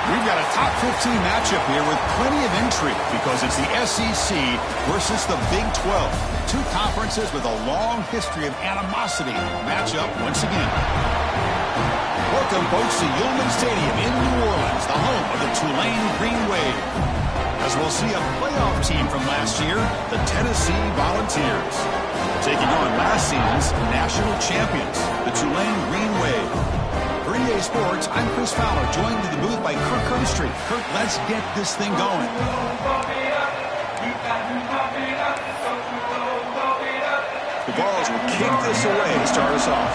We've got a top 15 matchup here with plenty of intrigue because it's the SEC versus the Big 12. Two conferences with a long history of animosity match up once again. Welcome, folks, to Yulman Stadium in New Orleans, the home of the Tulane Green Wave. As we'll see a playoff team from last year, the Tennessee Volunteers, taking on last season's national champions, the Tulane Green Wave. For EA Sports, I'm Chris Fowler, joined in the booth by Kirk Herbstreit. Kirk, let's get this thing going. The Vols will kick this away to start us off.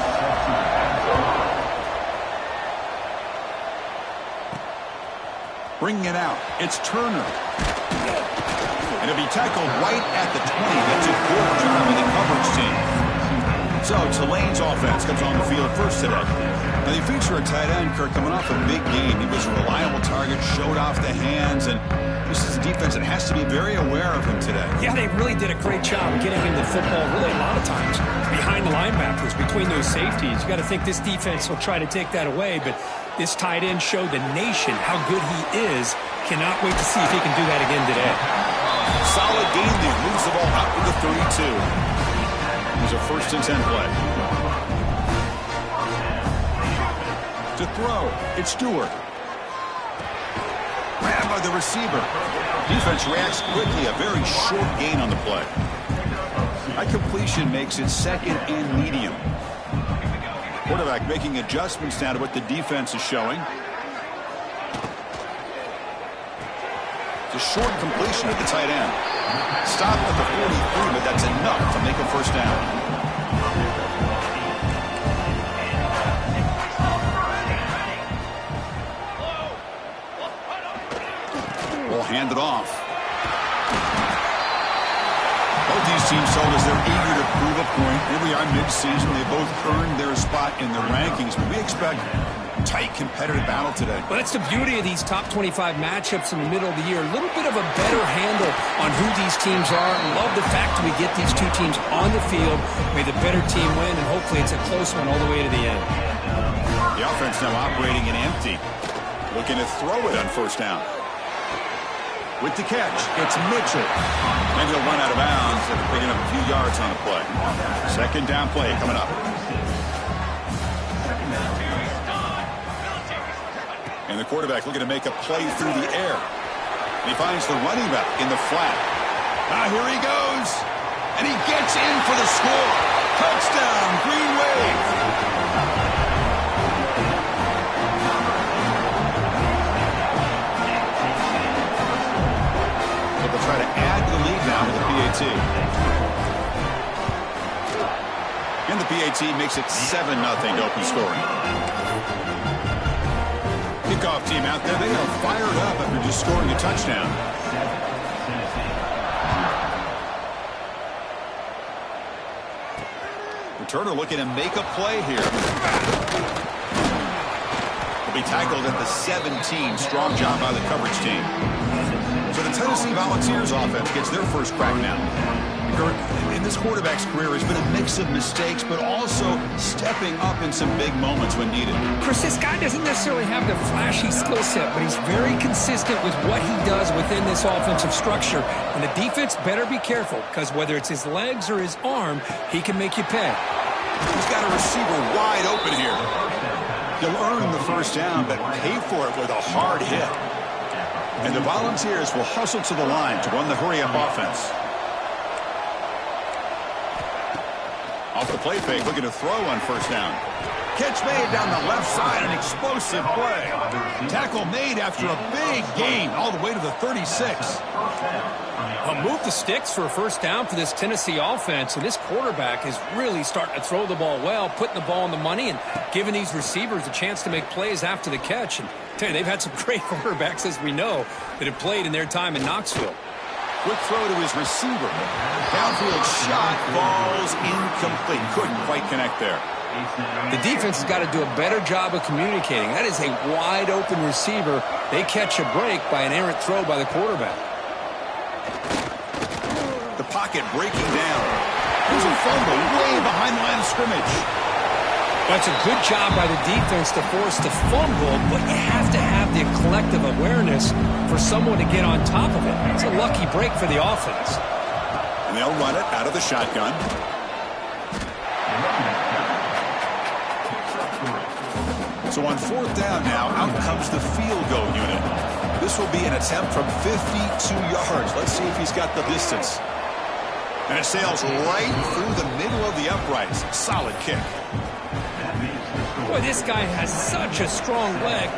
Bringing it out, it's Turner. And it'll be tackled right at the 20. That's a good job of the coverage team. So Tulane's offense comes on the field first today. Now they feature a tight end, Kirk, coming off a big game. He was a reliable target, showed off the hands, and this is a defense that has to be very aware of him today. Yeah, they really did a great job getting him the football really a lot of times behind the linebackers, between those safeties. You got to think this defense will try to take that away, but this tight end showed the nation how good he is. Cannot wait to see if he can do that again today. Solid game there. Moves the ball out to the 32. There's a 1st and 10 play. To throw, it's Stewart. Grabbed by the receiver. Defense reacts quickly. A very short gain on the play. That completion makes it 2nd and medium. Quarterback making adjustments now to what the defense is showing. It's a short completion at the tight end. Stop at the 43, but that's enough to make a 1st down. We'll hand it off. Both these teams told us they're eager to prove a point. Here we are mid-season. They both earned their spot in the rankings, but we expect tight competitive battle today. Well, that's the beauty of these top 25 matchups in the middle of the year. A little bit of a better handle on who these teams are. Love the fact we get these two teams on the field. May the better team win, and hopefully it's a close one all the way to the end. The offense now operating in empty. Looking to throw it on 1st down. With the catch, it's Mitchell. And he'll run out of bounds after picking up a few yards on the play. 2nd down play coming up. And the quarterback looking to make a play through the air. And he finds the running back in the flat. Here he goes. And he gets in for the score. Touchdown, Green Wave. They'll try to add to the lead now with the PAT. And the PAT makes it 7-0 to open scoring. Kickoff team out there, they are fired up after just scoring a touchdown. Turner looking to make a play here. Will be tackled at the 17. Strong job by the coverage team. So the Tennessee Volunteers offense gets their first crack now. In this quarterback's career, has been a mix of mistakes, but also stepping up in some big moments when needed. Chris, this guy doesn't necessarily have the flashy skill set, but he's very consistent with what he does within this offensive structure. And the defense better be careful, because whether it's his legs or his arm, he can make you pay. He's got a receiver wide open here. He'll earn the 1st down, but pay for it with a hard hit. And the Volunteers will hustle to the line to run the hurry-up offense. Off the play fake, looking to throw on 1st down. Catch made down the left side, an explosive play. Tackle made after a big gain all the way to the 36. Move the sticks for a 1st down for this Tennessee offense, and this quarterback is really starting to throw the ball well, putting the ball on the money, and giving these receivers a chance to make plays after the catch. And tell you, they've had some great quarterbacks, as we know, that have played in their time in Knoxville. Quick throw to his receiver. Downfield shot, falls incomplete. Couldn't quite connect there. The defense has got to do a better job of communicating. That is a wide open receiver. They catch a break by an errant throw by the quarterback. The pocket breaking down. There's a fumble way behind the line of scrimmage. That's a good job by the defense to force the fumble, but you have to have the collective awareness for someone to get on top of it. It's a lucky break for the offense. And they'll run it out of the shotgun. So on fourth down now, out comes the field goal unit. This will be an attempt from 52 yards. Let's see if he's got the distance. And it sails right through the middle of the uprights. Solid kick. Boy, this guy has such a strong leg.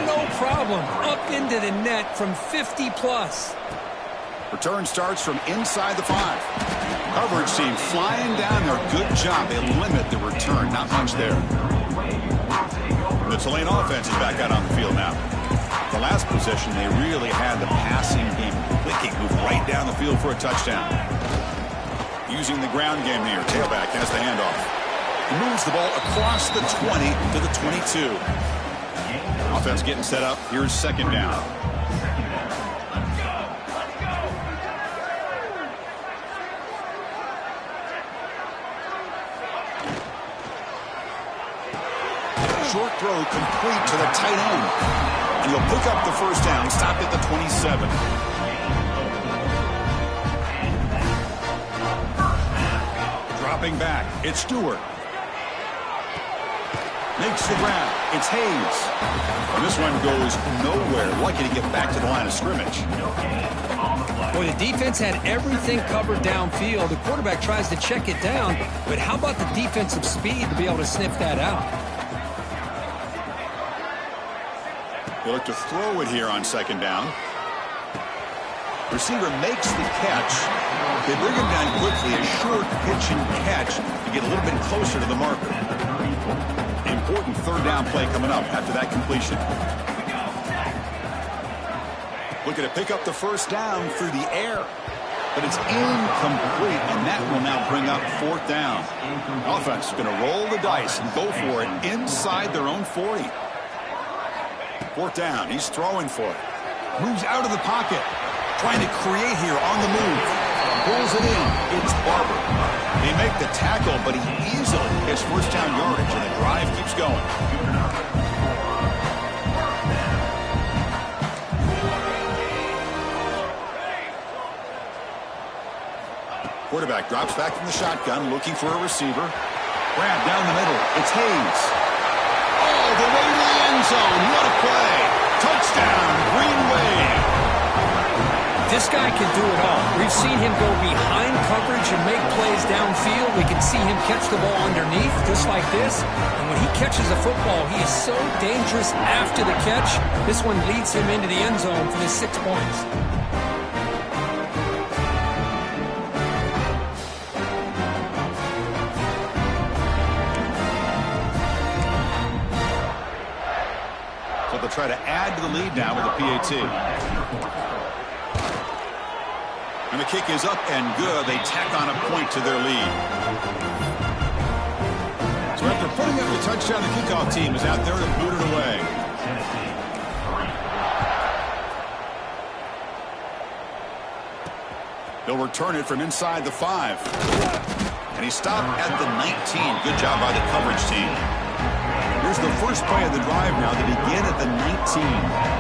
No problem. Up into the net from 50 plus. Return starts from inside the 5. Coverage team flying down there. Good job. They limit the return. Not much there. The Tulane offense is back out on the field now. The last possession, they really had the passing game clicking. Move right down the field for a touchdown. Using the ground game here. Tailback has the handoff. He moves the ball across the 20 to the 22. Offense getting set up. Here's second down. Short throw complete to the tight end. And he'll pick up the first down. Stop at the 27. Dropping back. It's Stewart. Makes the grab. It's Hayes. And this one goes nowhere. Lucky to get back to the line of scrimmage. Boy, the defense had everything covered downfield. The quarterback tries to check it down, but how about the defensive speed to be able to sniff that out? They look to throw it here on second down. Receiver makes the catch. They bring him down quickly. A short pitch and catch to get a little bit closer to the marker. Important third down play coming up after that completion. Looking to pick up the first down through the air. But it's incomplete, and that will now bring up fourth down. Offense is going to roll the dice and go for it inside their own 40. Fourth down. He's throwing for it. Moves out of the pocket. Trying to create here on the move. Pulls it in. It's Barber. They make the tackle, but he easily gets first down yardage, and the drive keeps going. Quarterback drops back from the shotgun, looking for a receiver. Grab down the middle. It's Hayes. All the way to the end zone. What a play. Touchdown, Green Wave. This guy can do it all. We've seen him go behind coverage and make plays downfield. We can see him catch the ball underneath, just like this. And when he catches a football, he is so dangerous after the catch. This one leads him into the end zone for the 6 points. So they'll try to add to the lead now with a PAT. And the kick is up and good. They tack on a point to their lead. So after putting up the touchdown, the kickoff team is out there to boot it away. They'll return it from inside the 5. And he stopped at the 19. Good job by the coverage team. Here's the first play of the drive now. They begin at the 19.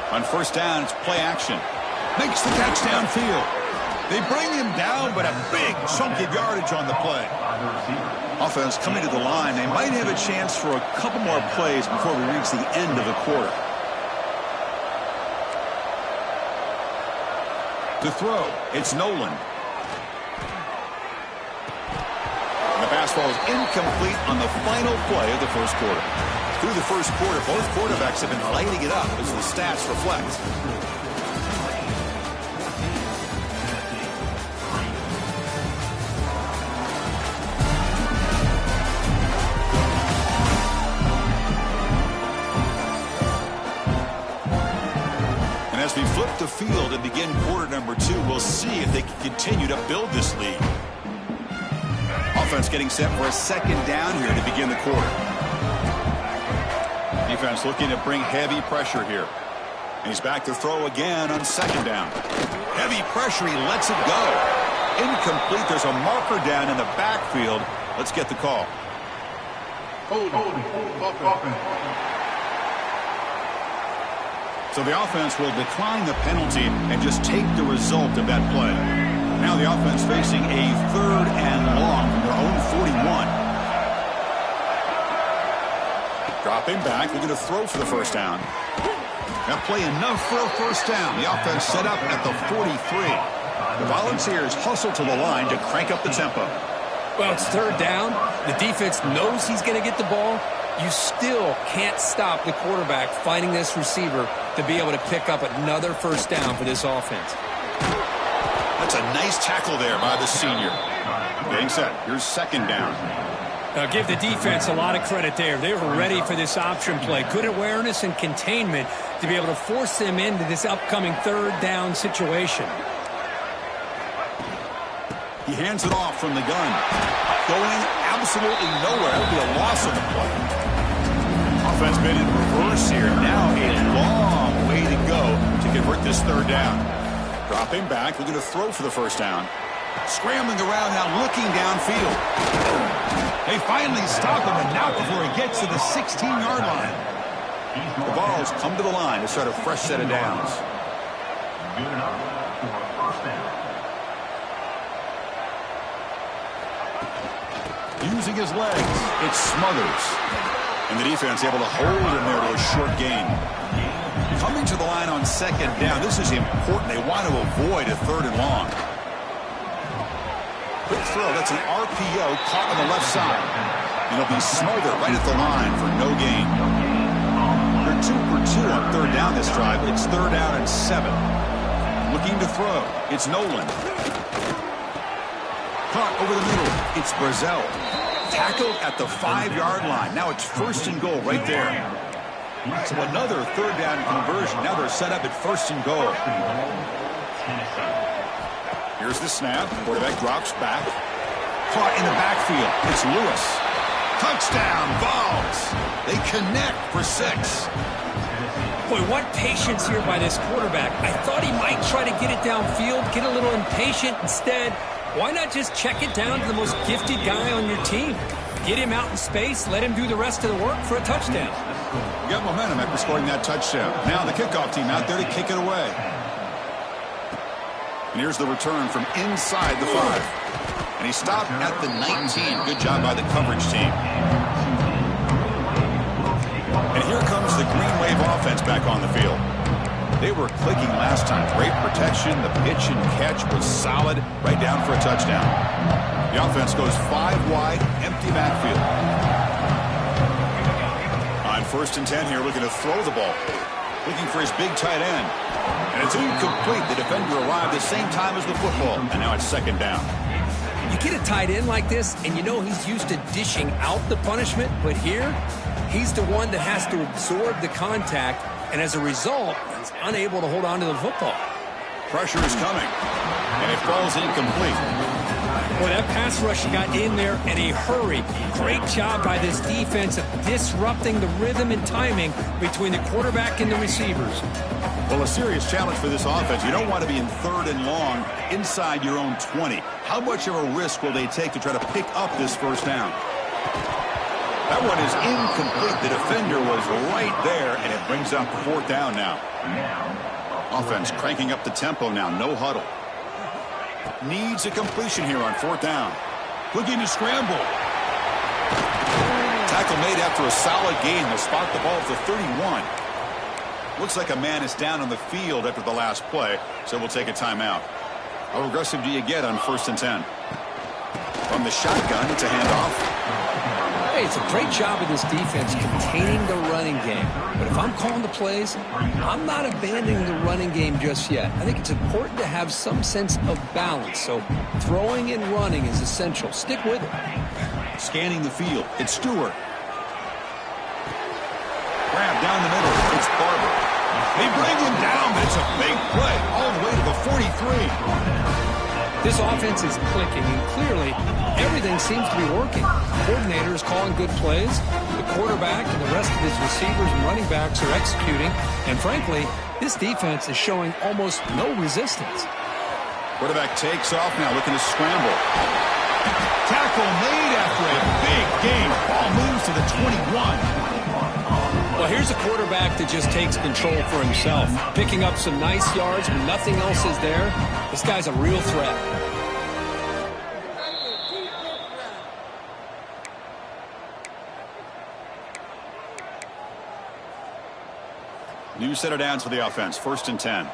On first down, it's play action. Makes the catch downfield. They bring him down, but a big chunk of yardage on the play. Offense coming to the line. They might have a chance for a couple more plays before we reach the end of the quarter. To throw, it's Nolan. And the pass ball is incomplete on the final play of the first quarter. Through the first quarter, both quarterbacks have been lighting it up as the stats reflect. And as we flip the field and begin quarter number 2, we'll see if they can continue to build this lead. Offense getting set for a second down here to begin the quarter. Defense looking to bring heavy pressure here. And he's back to throw again on second down. Heavy pressure, he lets it go. Incomplete. There's a marker down in the backfield. Let's get the call. So the offense will decline the penalty and just take the result of that play. Now the offense facing a 3rd and long from their own 41. Dropping back, looking to throw for the first down. That play enough for a first down. The offense set up at the 43. The Volunteers hustle to the line to crank up the tempo. Well, it's 3rd down. The defense knows he's going to get the ball. You still can't stop the quarterback finding this receiver to be able to pick up another first down for this offense. That's a nice tackle there by the senior. Getting set. Here's 2nd down. Now give the defense a lot of credit there. They were ready for this option play. Good awareness and containment to be able to force them into this upcoming 3rd down situation. He hands it off from the gun. Going absolutely nowhere. That would be a loss of the play. Offense been in reverse here. Now a long way to go to convert this 3rd down. Dropping back, looking to throw for the first down. Scrambling around now, looking downfield. They finally stop him, and not before he gets to the 16-yard line. The Vols come to the line to start a fresh set of downs. Good enough for a first down. Using his legs, it smothers. And the defense able to hold him there to a short gain. Coming to the line on 2nd down. This is important. They want to avoid a 3rd and long. Quick throw. That's an RPO caught on the left side. And it'll be smothered right at the line for no gain. They're 2 for 2 on 3rd down this drive. It's 3rd down and 7. Looking to throw. It's Nolan. Caught over the middle. It's Brazzell. Tackled at the 5-yard line. Now it's 1st and goal right there. So another 3rd down conversion. Now they're set up at 1st and goal. Here's the snap. Quarterback drops back. Caught in the backfield. It's Lewis. Touchdown, Vols. They connect for 6. Boy, what patience here by this quarterback. I thought he might try to get it downfield, get a little impatient. Instead, why not just check it down to the most gifted guy on your team? Get him out in space, let him do the rest of the work for a touchdown. You got momentum after scoring that touchdown. Now the kickoff team out there to kick it away. And here's the return from inside the 5. And he stopped at the 19. Good job by the coverage team. And here comes the Green Wave offense back on the field. They were clicking last time. Great protection. The pitch and catch was solid. Right down for a touchdown. The offense goes 5 wide, empty backfield. On 1st and 10 here, looking to throw the ball. Looking for his big tight end. And it's incomplete. The defender arrived the same time as the football. And now it's 2nd down. You get a tight end like this, and you know he's used to dishing out the punishment. But here, he's the one that has to absorb the contact. And as a result, he's unable to hold on to the football. Pressure is coming. And it falls incomplete. Boy, that pass rush got in there in a hurry. Great job by this defense of disrupting the rhythm and timing between the quarterback and the receivers. Well, a serious challenge for this offense. You don't want to be in 3rd and long inside your own 20. How much of a risk will they take to try to pick up this first down? That one is incomplete. The defender was right there, and it brings up 4th down now. Offense cranking up the tempo now. No huddle. Needs a completion here on 4th down. Looking to scramble. Tackle made after a solid gain. They'll spot the ball at the 31. Looks like a man is down on the field after the last play, so we'll take a timeout. How aggressive do you get on 1st and 10? From the shotgun, it's a handoff. Hey, it's a great job of this defense containing the running game. But if I'm calling the plays, I'm not abandoning the running game just yet. I think it's important to have some sense of balance. So throwing and running is essential. Stick with it. Scanning the field. It's Stewart. Grab down the middle. It's Barber. They bring him down, but it's a big play all the way to the 43. This offense is clicking, and clearly everything seems to be working. The coordinator is calling good plays. The quarterback and the rest of his receivers and running backs are executing. And frankly, this defense is showing almost no resistance. Quarterback takes off now, looking to scramble. Tackle made after a big gain. Ball moves to the 21. Well, here's a quarterback that just takes control for himself. Picking up some nice yards when nothing else is there. This guy's a real threat. New set of downs for the offense. 1st and 10.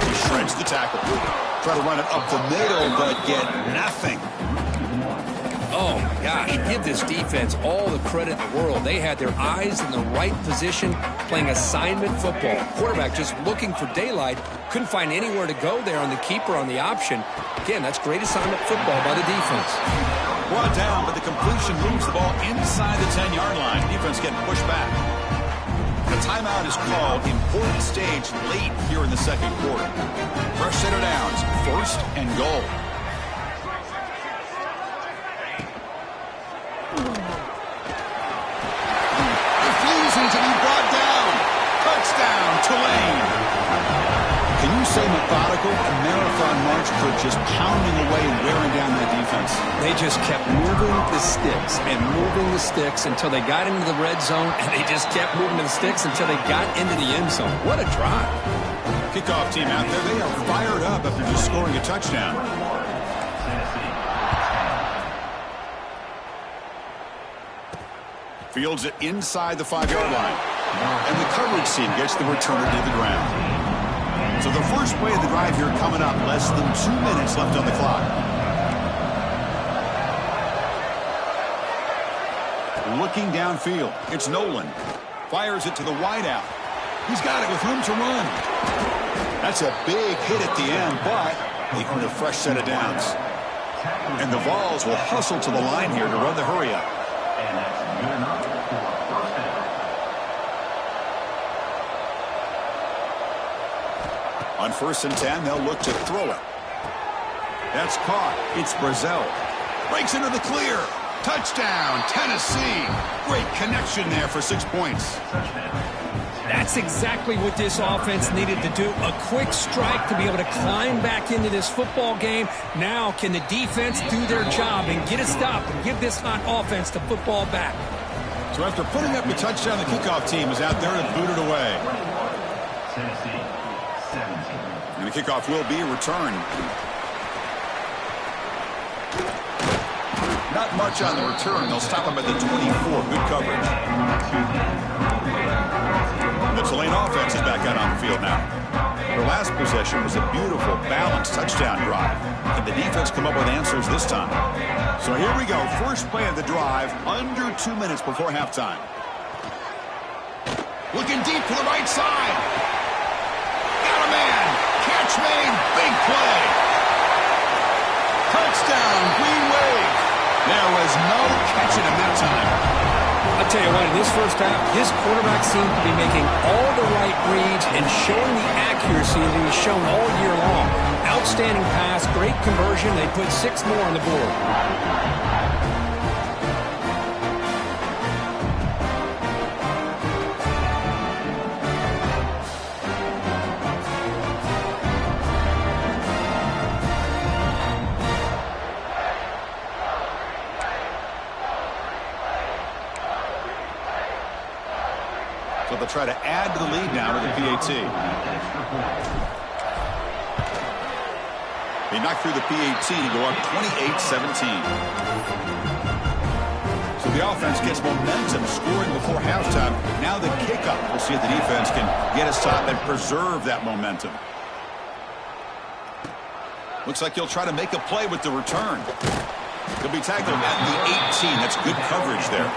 He shreds the tackle. Try to run it up the middle, but get nothing. Oh, my gosh. Give this defense all the credit in the world. They had their eyes in the right position, playing assignment football. Quarterback just looking for daylight. Couldn't find anywhere to go there on the keeper on the option. Again, that's great assignment football by the defense. Brought down, but the completion moves the ball inside the 10-yard line. Defense getting pushed back. The timeout is called. Important stage late here in the second quarter. Fresh set of downs. 1st and goal. Refusing to be brought down. Touchdown, Tulane. Can you say methodical? A marathon march could just pounding away and wearing down that defense. They just kept moving the sticks and moving the sticks until they got into the red zone, and they just kept moving the sticks until they got into the end zone. What a drive. Kickoff team out there, they are fired up after just scoring a touchdown. Fields it inside the 5-yard line. And the coverage team gets the returner to the ground. So the first play of the drive here coming up. Less than 2 minutes left on the clock. Looking downfield. It's Nolan. Fires it to the wideout. He's got it with room to run. That's a big hit at the end, but they earn a fresh set of downs. And the Vols will hustle to the line here to run the hurry up. And that's good enough for a 1st down. On 1st and 10, they'll look to throw it. That's caught. It's Brazzell. Breaks into the clear. Touchdown, Tennessee. Great connection there for 6 points. That's exactly what this offense needed to do. A quick strike to be able to climb back into this football game. Now can the defense do their job and get a stop and give this hot offense the football back? So after putting up the touchdown, the kickoff team is out there to boot it away. Tennessee, 17. And the kickoff will be returned. Not much on the return. They'll stop him at the 24. Good coverage. The Tulane offense is back out on the field now. Their last possession was a beautiful, balanced touchdown drive. Can the defense come up with answers this time? So here we go. First play of the drive, under 2 minutes before halftime. Looking deep to the right side. Got a man. Catch made. Big play. Touchdown, Green Wave. There was no catching him that time. I'll tell you what, in this first half, this quarterback seemed to be making all the right reads and showing the accuracy that he's shown all year long. Outstanding pass, great conversion. They put 6 more on the board. So they'll try to add to the lead now with the PAT. They knocked through the PAT to go up 28-17. So the offense gets momentum scoring before halftime. Now the kickoff. We'll see if the defense can get a stop and preserve that momentum. Looks like he'll try to make a play with the return. He'll be tackled at the 18. That's good coverage there.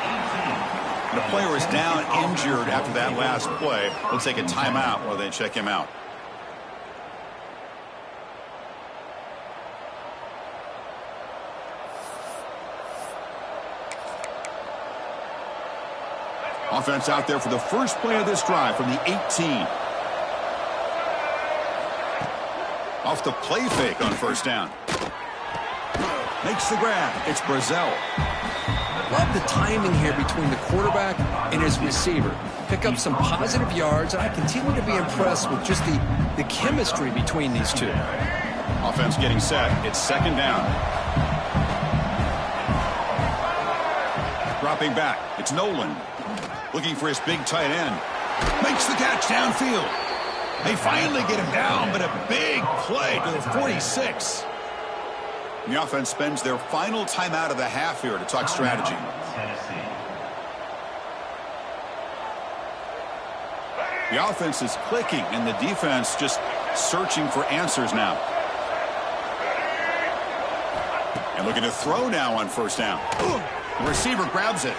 The player is down injured after that last play. We'll take a timeout while they check him out. Offense out there for the first play of this drive from the 18. Off the play fake on 1st down. Makes the grab. It's Brazzell. Love the timing here between the quarterback and his receiver. Pick up some positive yards, and I continue to be impressed with just the chemistry between these two. Offense getting set. It's second down. Dropping back. It's Nolan. Looking for his big tight end. Makes the catch downfield. They finally get him down, but a big play to the 46. The offense spends their final timeout of the half here to talk strategy. The offense is clicking, and the defense just searching for answers now. And looking to throw now on first down. The receiver grabs it.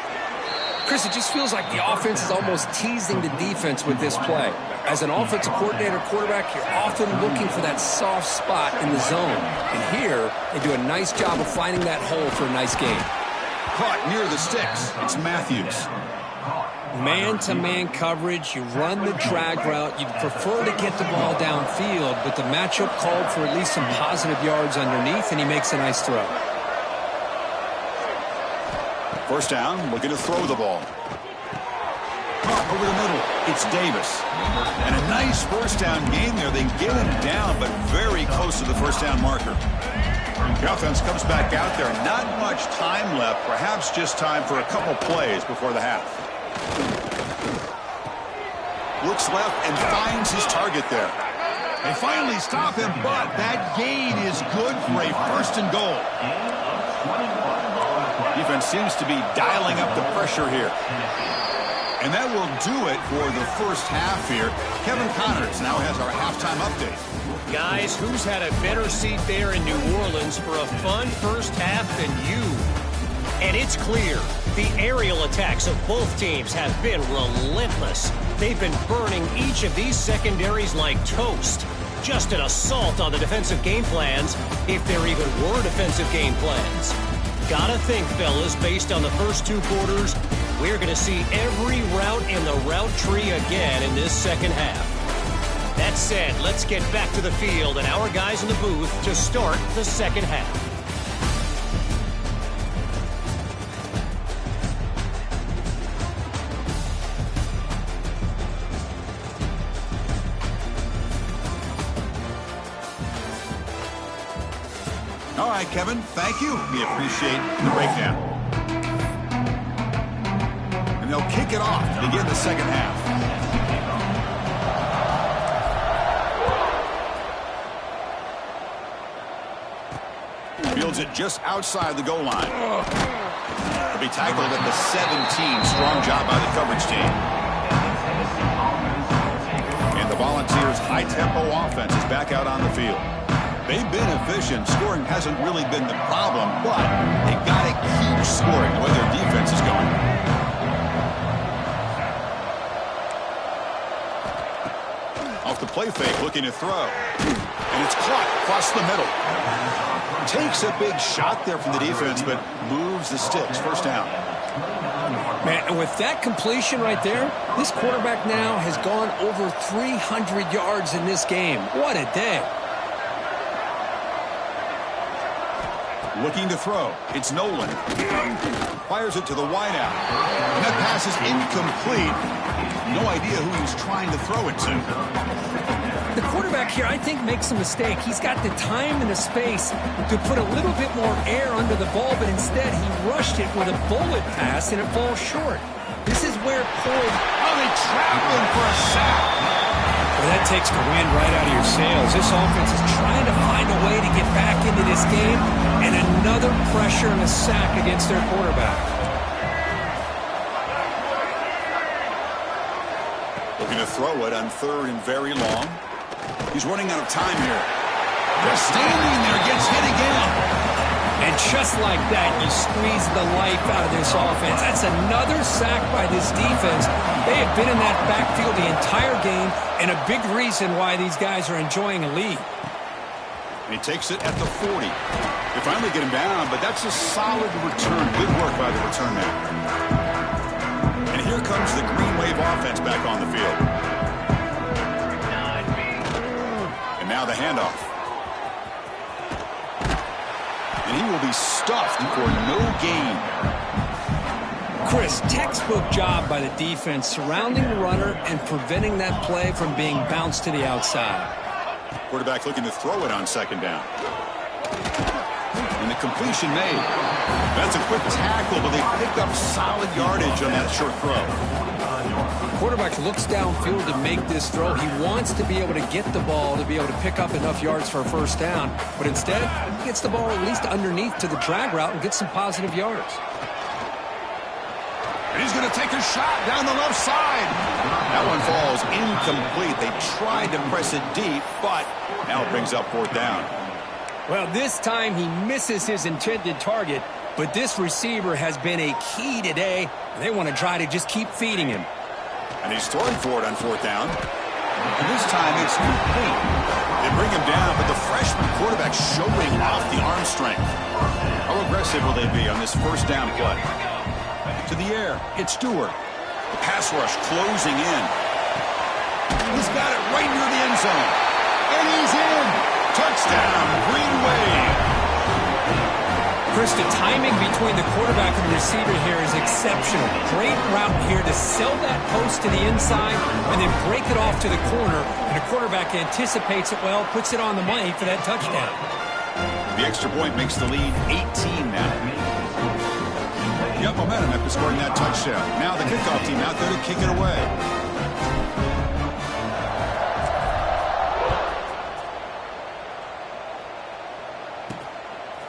Chris, it just feels like the offense is almost teasing the defense with this play. As an offensive coordinator quarterback, you're often looking for that soft spot in the zone. And here, they do a nice job of finding that hole for a nice gain. Caught near the sticks. It's Matthews. Man-to-man coverage, you run the drag route. You'd prefer to get the ball downfield, but the matchup called for at least some positive yards underneath, and he makes a nice throw. First down, looking to throw the ball. Caught over the middle. It's Davis. And a nice first down game there. They get him down, but very close to the first down marker. The offense comes back out there. Not much time left. Perhaps just time for a couple plays before the half. Looks left and finds his target there. They finally stop him, but that gain is good for a first and goal. Defense seems to be dialing up the pressure here. And that will do it for the first half here. Kevin Connors now has our halftime update. Guys, who's had a better seat there in New Orleans for a fun first half than you? And it's clear, the aerial attacks of both teams have been relentless. They've been burning each of these secondaries like toast. Just an assault on the defensive game plans, if there even were defensive game plans. Gotta think, fellas, based on the first two quarters, we're going to see every route in the route tree again in this second half. That said, let's get back to the field and our guys in the booth to start the second half. All right, Kevin, thank you. We appreciate the breakdown. And they'll kick it off to begin the second half. Fields it just outside the goal line. He'll be tackled at the 17. Strong job by the coverage team. And the Volunteers' high-tempo offense is back out on the field. They've been efficient. Scoring hasn't really been the problem, but they've got to keep scoring the way their defense is going. Off the play fake, looking to throw. And it's caught across the middle. Takes a big shot there from the defense, but moves the sticks. First down. Man, and with that completion right there, this quarterback now has gone over 300 yards in this game. What a day. Looking to throw. It's Nolan. Fires it to the wideout. And that pass is incomplete. No idea who he's trying to throw it to. The quarterback here, I think, makes a mistake. He's got the time and the space to put a little bit more air under the ball, but instead he rushed it with a bullet pass, and it falls short. This is where poise... Oh, they trap him for a sack. Well, that takes the wind right out of your sails. This offense is trying to find a way to get back into this game, and another pressure and a sack against their quarterback. Looking to throw it on third and very long. He's running out of time here. Just standing there, gets hit again. And just like that, you squeeze the life out of this offense. That's another sack by this defense. They have been in that backfield the entire game, and a big reason why these guys are enjoying a lead. He takes it at the 40. They finally get him down, but that's a solid return. Good work by the return man. And here comes the Green Wave offense back on the field. And now the handoff. And he will be stuffed for no gain. Chris, textbook job by the defense surrounding the runner and preventing that play from being bounced to the outside. Quarterback looking to throw it on second down. And the completion made. That's a quick tackle, but they pick up solid yardage on that short throw. Quarterback looks downfield to make this throw. He wants to be able to get the ball to be able to pick up enough yards for a first down. But instead, he gets the ball at least underneath to the drag route and gets some positive yards. And he's going to take a shot down the left side. That one falls incomplete. They tried to press it deep, but now it brings up fourth down. Well, this time he misses his intended target, but this receiver has been a key today. They want to try to just keep feeding him. And he's throwing for it on fourth down. And this time it's complete. They bring him down, but the freshman quarterback showing off the arm strength. How aggressive will they be on this first down play? To the air, it's Stewart. The pass rush closing in. He's got it right near the end zone. And he's in. Touchdown, Green Wave. Chris, the timing between the quarterback and the receiver here is exceptional. Great route here to sell that post to the inside and then break it off to the corner. And the quarterback anticipates it well, puts it on the money for that touchdown. The extra point makes the lead 18 now. Got momentum after scoring that touchdown. Now the kickoff team out there to kick it away.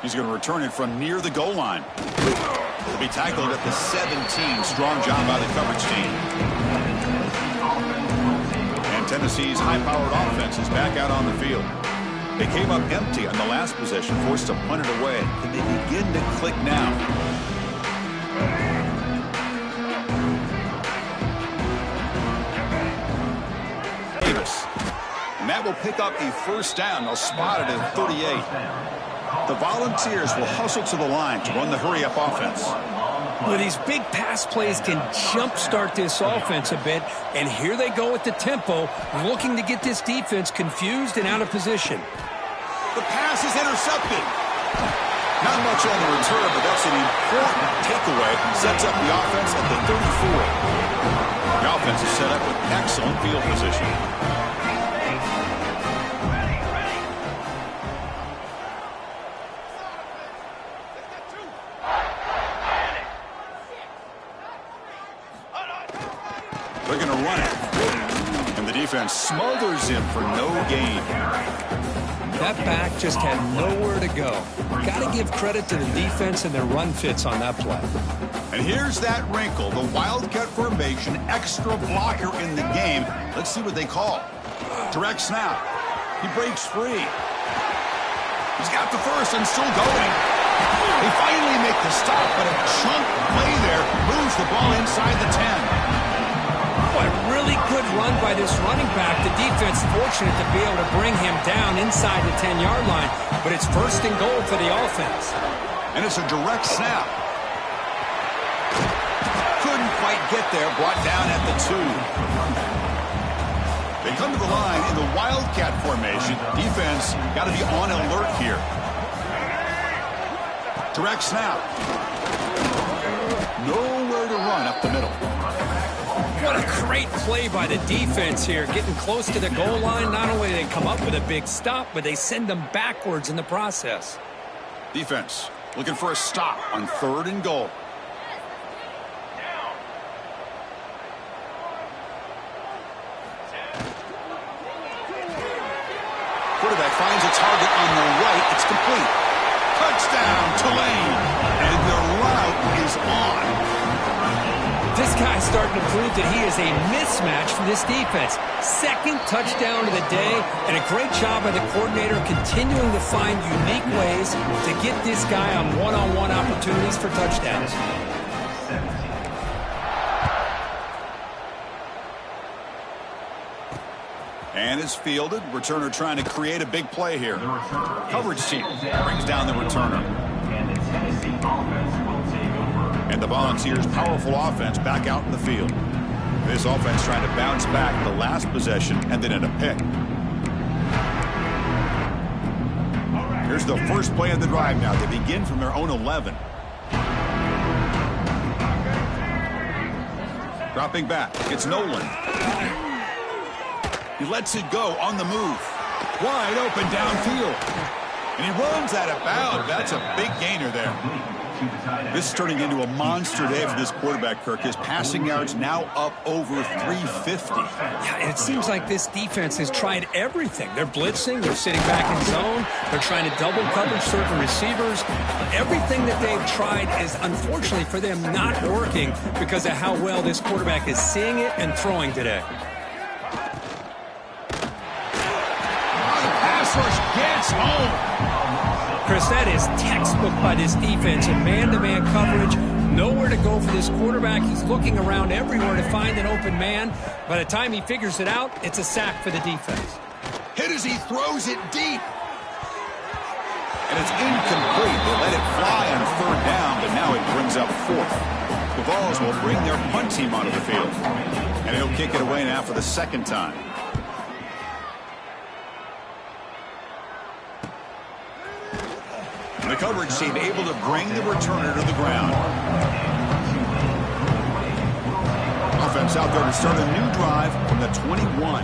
He's going to return it from near the goal line. He'll be tackled at the 17. Strong job by the coverage team. And Tennessee's high-powered offense is back out on the field. They came up empty on the last possession, forced to punt it away. Can they begin to click now? Davis. And that will pick up a first down. They'll spot it at 38. The Volunteers will hustle to the line to run the hurry-up offense. Well, these big pass plays can jumpstart this offense a bit, and here they go with the tempo, looking to get this defense confused and out of position. The pass is intercepted. Not much on the return, but that's an important takeaway. Sets up the offense at the 34. The offense is set up with excellent field position. They're going to run it. And the defense smothers him for no gain. That back just had nowhere to go. Got to give credit to the defense and their run fits on that play. And here's that wrinkle, the Wildcat formation, extra blocker in the game. Let's see what they call. Direct snap. He breaks free. He's got the first and still going. They finally make the stop, but a chunk play there moves the ball inside the 10. Boy, really good run by this running back. The defense fortunate to be able to bring him down inside the 10-yard line, but it's first and goal for the offense. And it's a direct snap. Couldn't quite get there, brought down at the 2. They come to the line in the Wildcat formation. Defense got to be on alert here. Direct snap. Nowhere to run up the middle. What a great play by the defense here. Getting close to the goal line, not only do they come up with a big stop, but they send them backwards in the process. Defense looking for a stop on 3rd and goal. Quarterback finds a target on the right. It's complete. Touchdown, Tulane. And the route is on. This guy's starting to prove that he is a mismatch for this defense. Second touchdown of the day, and a great job by the coordinator continuing to find unique ways to get this guy on one-on-one opportunities for touchdowns. And it's fielded. Returner trying to create a big play here. Coverage team brings down the returner. And the Volunteers' powerful offense back out in the field. This offense trying to bounce back the last possession and then in a pick. Here's the first play of the drive now. They begin from their own 11. Dropping back. It's Nolan. He lets it go on the move. Wide open downfield. And he runs out of bounds. That's a big gainer there. This is turning into a monster day for this quarterback, Kirk. His passing yards now up over 350. Yeah, and it seems like this defense has tried everything. They're blitzing. They're sitting back in zone. They're trying to double cover certain receivers. Everything that they've tried is, unfortunately for them, not working because of how well this quarterback is seeing it and throwing today. Pass rush gets home. Chris, that is textbook by this defense in man-to-man coverage. Nowhere to go for this quarterback. He's looking around everywhere to find an open man. By the time he figures it out, it's a sack for the defense. Hit as he throws it deep. And it's incomplete. They let it fly on third down, but now it brings up fourth. The Vols will bring their punt team onto the field. And he'll kick it away now for the second time. The coverage team able to bring the returner to the ground. Offense out there to start a new drive from the 21.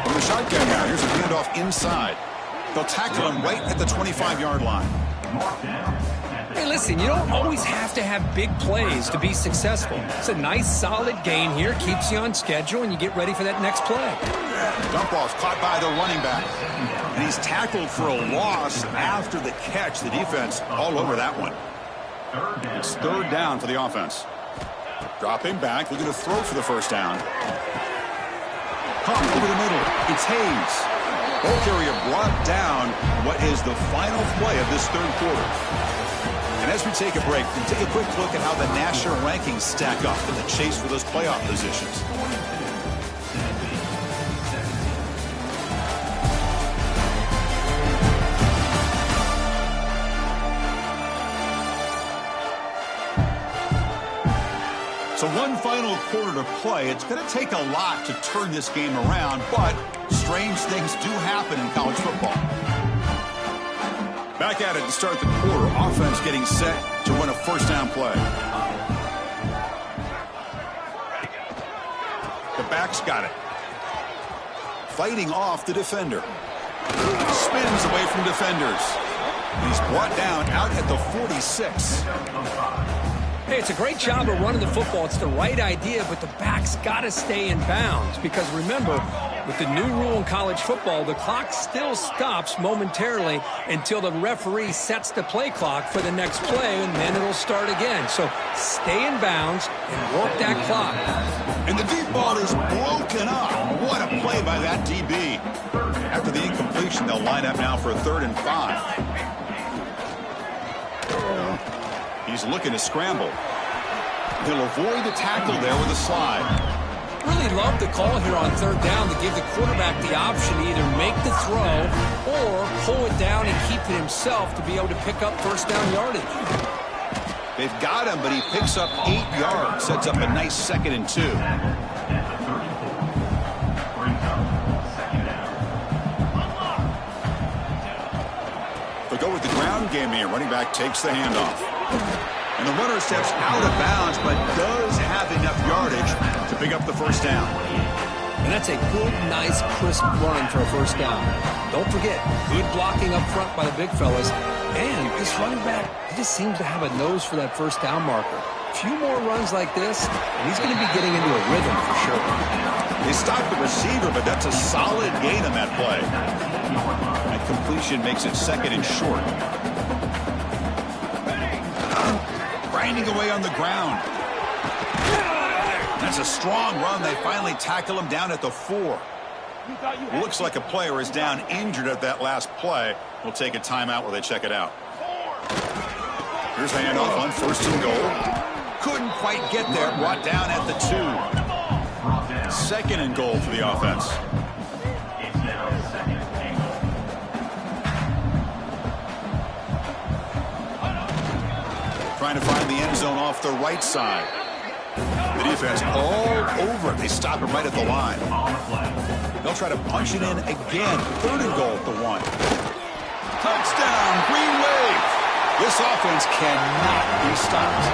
From the shotgun now, here's a handoff inside. They'll tackle him right at the 25-yard line. Hey, listen, you don't always have to have big plays to be successful. It's a nice, solid gain here. Keeps you on schedule, and you get ready for that next play. Dump off caught by the running back. And he's tackled for a loss after the catch. The defense all over that one. It's third down for the offense. Dropping back, looking to throw for the first down. Caught over the middle. It's Hayes. Ball carrier brought down what is the final play of this third quarter. And as we take a break, we take a quick look at how the national rankings stack up in the chase for those playoff positions. So one final quarter to play. It's going to take a lot to turn this game around, but strange things do happen in college football. Back at it to start the quarter. Offense getting set to run a first down play. The back's got it. Fighting off the defender. Spins away from defenders. He's brought down out at the 46. Hey, it's a great job of running the football. It's the right idea, but the back's got to stay in bounds because remember, with the new rule in college football, the clock still stops momentarily until the referee sets the play clock for the next play, and then it'll start again. So stay in bounds and work that clock. And the deep ball is broken up. What a play by that DB. After the incompletion, they'll line up now for a 3rd and 5. He's looking to scramble. He'll avoid the tackle there with a slide. Really love the call here on third down to give the quarterback the option to either make the throw or pull it down and keep it himself to be able to pick up first down yardage. They've got him, but he picks up 8 yards. Sets up a nice 2nd and 2. They'll go with the ground game here. Running back takes the handoff. And the runner steps out of bounds, but does have enough yardage to pick up the first down. And that's a good, nice, crisp run for a first down. Don't forget, good blocking up front by the big fellas. And this running back, he just seems to have a nose for that first down marker. A few more runs like this, and he's going to be getting into a rhythm for sure. They stopped the receiver, but that's a solid gain on that play. That completion makes it 2nd and short. Grinding away on the ground. That's a strong run. They finally tackle him down at the 4. Looks like a player is down injured at that last play. We'll take a timeout while they check it out. Here's the handoff on 1st and goal. Couldn't quite get there. Brought down at the 2. 2nd and goal for the offense. Trying to find the end zone off the right side. The defense all over it. They stop him right at the line. They'll try to punch it in again. 3rd and goal at the 1. Touchdown, Green Wave. This offense cannot be stopped.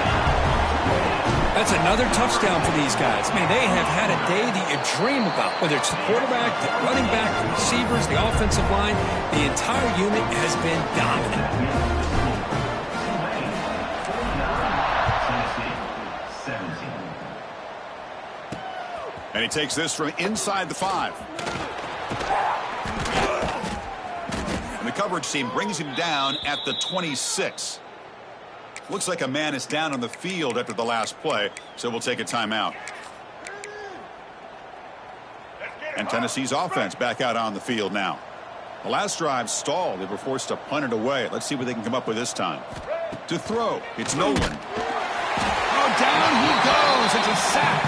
That's another touchdown for these guys. Man, they have had a day that you dream about, whether it's the quarterback, the running back, the receivers, the offensive line. The entire unit has been dominant. And he takes this from inside the 5. And the coverage team brings him down at the 26. Looks like a man is down on the field after the last play, so we'll take a timeout. And Tennessee's offense back out on the field now. The last drive stalled. They were forced to punt it away. Let's see what they can come up with this time. To throw, it's Nolan. Oh, down he goes. It's a sack.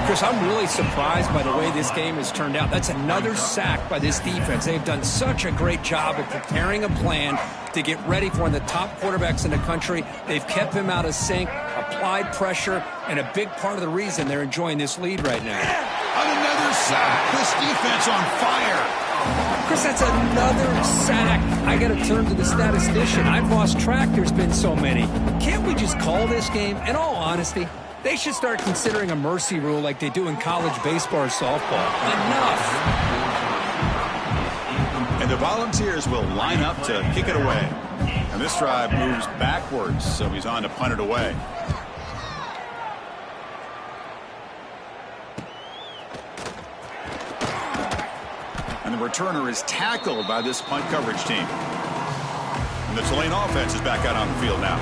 Chris, I'm really surprised by the way this game has turned out. That's another sack by this defense. They've done such a great job of preparing a plan to get ready for one of the top quarterbacks in the country. They've kept him out of sync, applied pressure, and a big part of the reason they're enjoying this lead right now. On another sack, this defense on fire. Chris, that's another sack. I got to turn to the statistician. I've lost track. There's been so many. Can't we just call this game? In all honesty, they should start considering a mercy rule like they do in college baseball or softball. Enough. And the Volunteers will line up to kick it away. And this drive moves backwards, so he's on to punt it away. And the returner is tackled by this punt coverage team. And the Tulane offense is back out on the field now.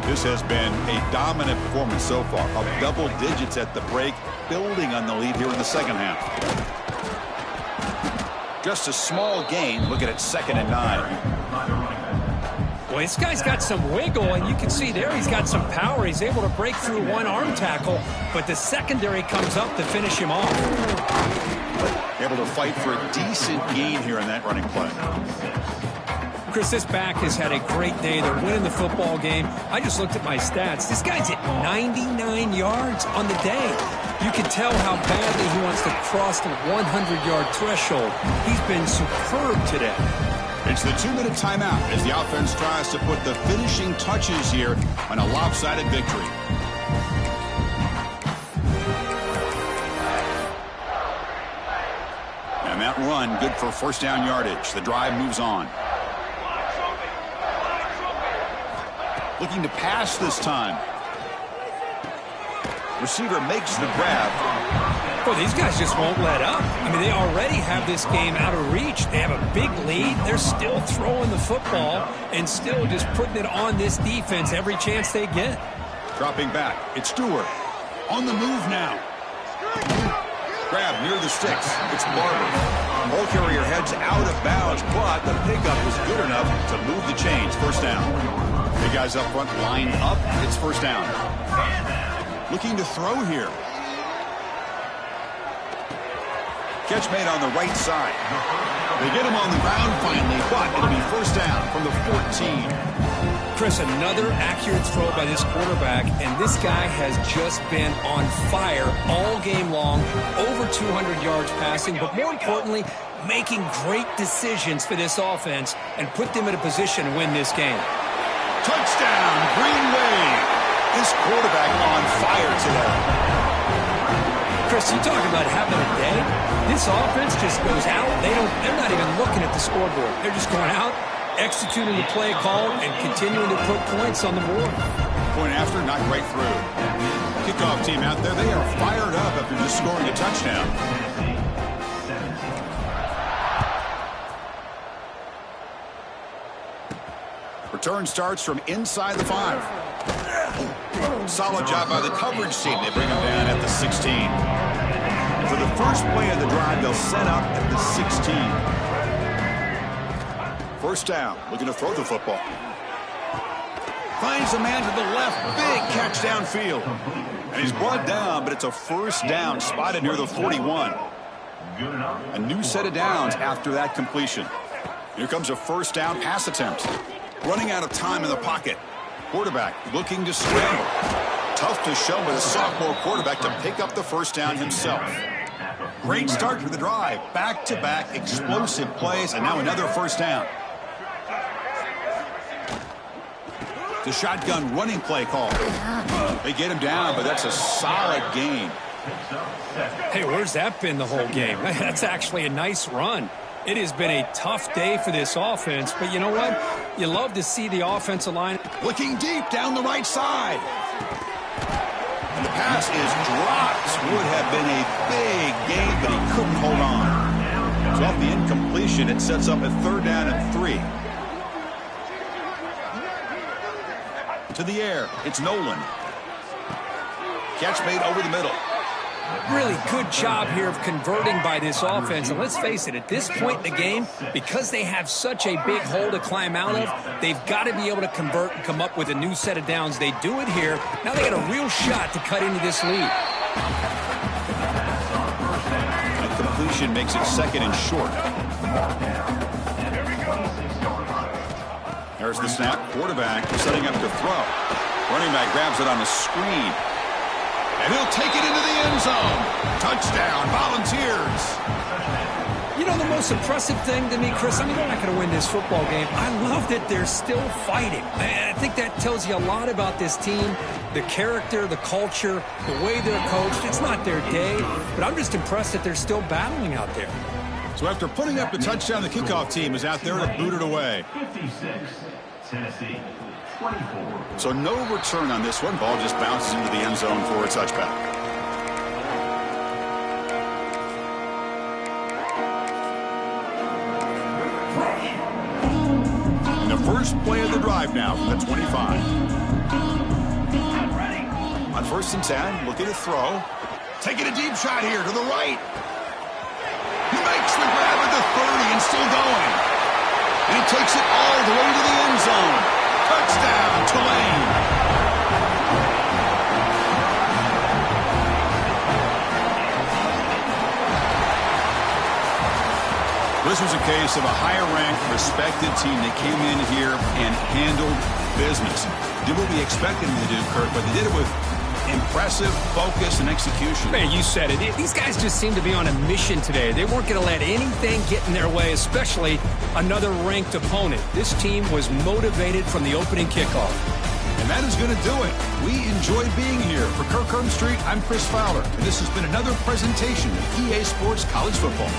This has been a dominant performance so far, up double digits at the break, building on the lead here in the second half. Just a small gain. Look at it, 2nd and 9. Well, this guy's got some wiggle, and you can see there he's got some power. He's able to break through one arm tackle, but the secondary comes up to finish him off. Able to fight for a decent gain here in that running play. Chris, this back has had a great day. They're winning the football game. I just looked at my stats. This guy's at 99 yards on the day. You can tell how badly he wants to cross the 100-yard threshold. He's been superb today. It's the 2-minute timeout as the offense tries to put the finishing touches here on a lopsided victory. And that run, good for first down yardage. The drive moves on. Looking to pass this time. Receiver makes the grab. Well, these guys just won't let up. I mean, they already have this game out of reach. They have a big lead. They're still throwing the football and still just putting it on this defense every chance they get. Dropping back. It's Stewart. On the move now. Grab near the sticks. It's Barber. Ball carrier heads out of bounds, but the pickup was good enough to move the chains. First down. Big guys up front lined up. It's first down. Looking to throw here. Catch made on the right side. They get him on the ground finally, but it'll be first down from the 14. Chris, another accurate throw by this quarterback, and this guy has just been on fire all game long, over 200 yards passing, but more importantly, making great decisions for this offense and put them in a position to win this game. Touchdown, Green Wave. This quarterback on fire today. Chris, you talk about having a day. This offense just goes out. They're not even looking at the scoreboard. They're just going out, executing the play call, and continuing to put points on the board. Point after, not right through. Kickoff team out there, they are fired up after just scoring a touchdown. Return starts from inside the 5. Solid job by the coverage team. They bring him down at the 16. And for the first play of the drive, they'll set up at the 16. First down, looking to throw the football. Finds a man to the left. Big catch downfield. And he's brought down, but it's a first down spotted near the 41. A new set of downs after that completion. Here comes a first down pass attempt. Running out of time in the pocket. Quarterback looking to scramble. Tough to show with a sophomore quarterback to pick up the first down himself. Great start to the drive. Back-to-back explosive plays, and now another first down. The shotgun running play call. They get him down, but that's a solid gain. Hey, where's that been the whole game? That's actually a nice run. It has been a tough day for this offense, but you know what? You love to see the offensive line. Looking deep down the right side. And the pass is dropped. Would have been a big gain, but he couldn't hold on. So off the incompletion, it sets up a 3rd down and 3. To the air, it's Nolan. Catch made over the middle. Really good job here of converting by this offense. And let's face it, at this point in the game, because they have such a big hole to climb out of, they've got to be able to convert and come up with a new set of downs. They do it here. Now they got a real shot to cut into this lead. A completion makes it 2nd and short. There's the snap. Quarterback setting up to throw. Running back grabs it on the screen. And he'll take it into the end zone. Touchdown, Volunteers. You know, the most impressive thing to me, Chris, I mean, they're not going to win this football game. I love that they're still fighting. I think that tells you a lot about this team, the character, the culture, the way they're coached. It's not their day, but I'm just impressed that they're still battling out there. So after putting up the touchdown, the kickoff team is out there to boot it away. 56, Tennessee, 24. So no return on this one. Ball just bounces into the end zone for a touchback. And the first play of the drive now from the 25. On 1st and 10, looking to throw. Taking a deep shot here to the right. He makes the grab at the 30 and still going. And he takes it all the way to the end zone. Touchdown, Tulane. This was a case of a higher-ranked, respected team that came in here and handled business. Did what we expected them to do, Kirk, but they did it with impressive focus and execution. Man, you said it. These guys just seem to be on a mission today. They weren't going to let anything get in their way, especially another ranked opponent. This team was motivated from the opening kickoff. And that is going to do it. We enjoyed being here. For Kirk Herbstreit, I'm Chris Fowler, and this has been another presentation of EA Sports College Football.